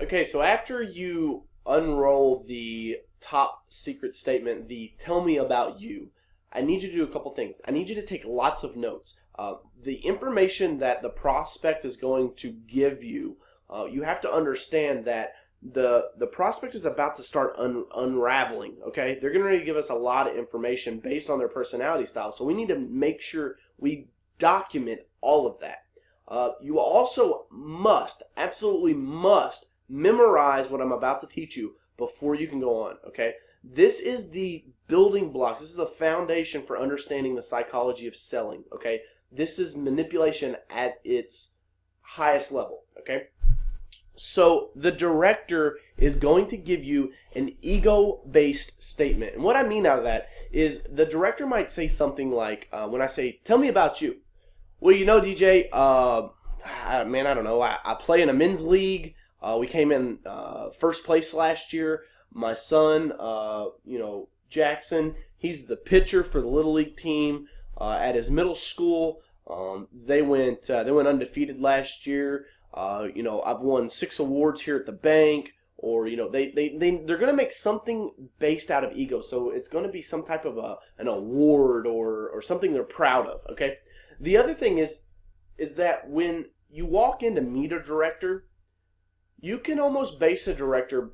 Okay, so after you unroll the top secret statement, the tell me about you, I need you to do a couple things. I need you to take lots of notes. The information that the prospect is going to give you, you have to understand that the prospect is about to start unraveling, okay? They're going to give us a lot of information based on their personality style, so we need to make sure we document all of that. You also must, absolutely must, memorize what I'm about to teach you before you can go on, okay? This is the building blocks. This is the foundation for understanding the psychology of selling, okay? This is manipulation at its highest level, okay? So the director is going to give you an ego-based statement. And what I mean out of that is the director might say something like, when I say, tell me about you. Well, you know, DJ, man, I don't know. I play in a men's league. We came in first place last year. My son, Jackson, he's the pitcher for the Little League team at his middle school. They went undefeated last year. I've won 6 awards here at the bank. Or, they're going to make something based out of ego. So it's going to be some type of an award or something they're proud of, okay? The other thing is that when you walk in to meet a director, you can almost base a director,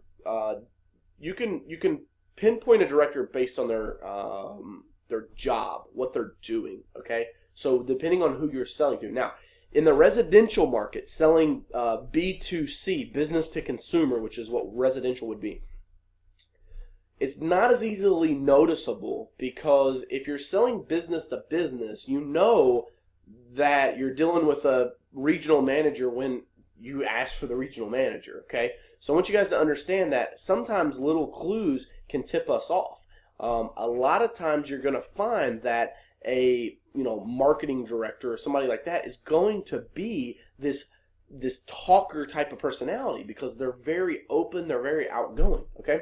you can pinpoint a director based on their job, what they're doing, okay? So depending on who you're selling to. Now, in the residential market, selling B2C, business to consumer, which is what residential would be, it's not as easily noticeable because if you're selling business to business, you know that you're dealing with a regional manager when you ask for the regional manager, okay? So I want you guys to understand that sometimes little clues can tip us off. A lot of times you're going to find that a marketing director or somebody like that is going to be this talker type of personality because they're very open, they're very outgoing, okay?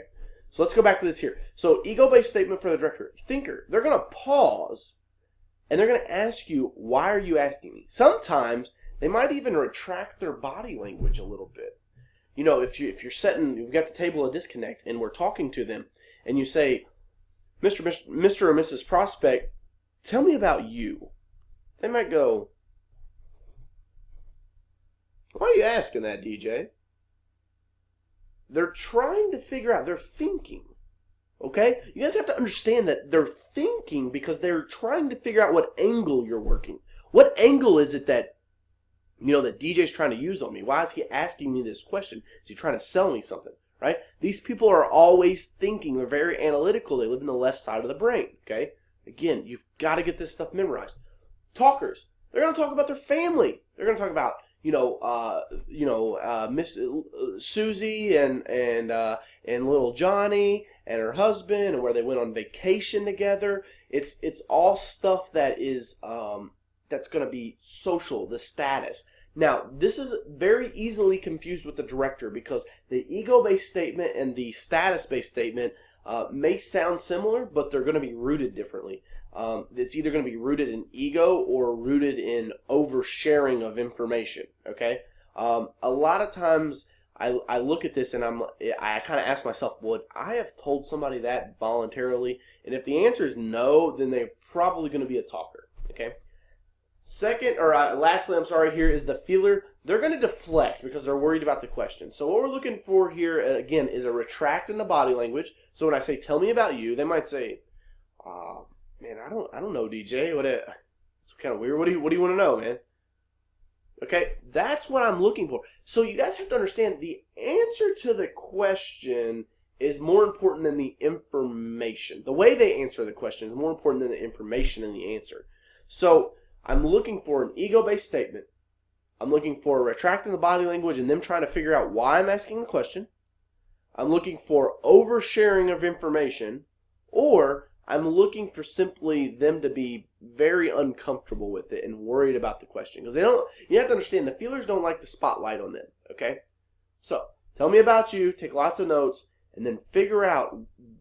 So let's go back to this here. So ego-based statement for the director. Thinker, they're going to pause and they're going to ask you, why are you asking me? Sometimes they might even retract their body language a little bit. If you're sitting, you've got the table of disconnect and we're talking to them and you say, Mr. or Mrs. Prospect, tell me about you. They might go, why are you asking that, DJ? They're trying to figure out, they're thinking. Okay? You guys have to understand that they're thinking because they're trying to figure out what angle you're working. What angle is it that that DJ's trying to use on me? Why is he asking me this question? Is he trying to sell me something? Right? These people are always thinking. They're very analytical. They live in the left side of the brain. Okay? Again, you've got to get this stuff memorized. Talkers. They're going to talk about their family. They're going to talk about Miss Susie and little Johnny and her husband and where they went on vacation together. It's all stuff that is that's going to be social, the status. Now, this is very easily confused with the director because the ego-based statement and the status-based statement may sound similar, but they're going to be rooted differently. It's either going to be rooted in ego or rooted in oversharing of information, okay? A lot of times I look at this and I kind of ask myself, would I have told somebody that voluntarily? And if the answer is no, then they're probably going to be a talker, okay? Lastly, here is the feeler. They're going to deflect because they're worried about the question. So what we're looking for here, again, is a retract in the body language. So when I say, tell me about you, they might say, man, I don't know, DJ. It's kind of weird. What do you want to know, man? Okay, that's what I'm looking for. So you guys have to understand the answer to the question is more important than the information. The way they answer the question is more important than the information in the answer. So I'm looking for an ego-based statement. I'm looking for a retract in the body language and them trying to figure out why I'm asking the question. I'm looking for oversharing of information, or I'm looking for simply them to be very uncomfortable with it and worried about the question. Because you have to understand, the feelers don't like the spotlight on them, okay? So, tell me about you, take lots of notes, and then figure out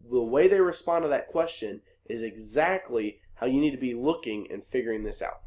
the way they respond to that question is exactly how you need to be looking and figuring this out.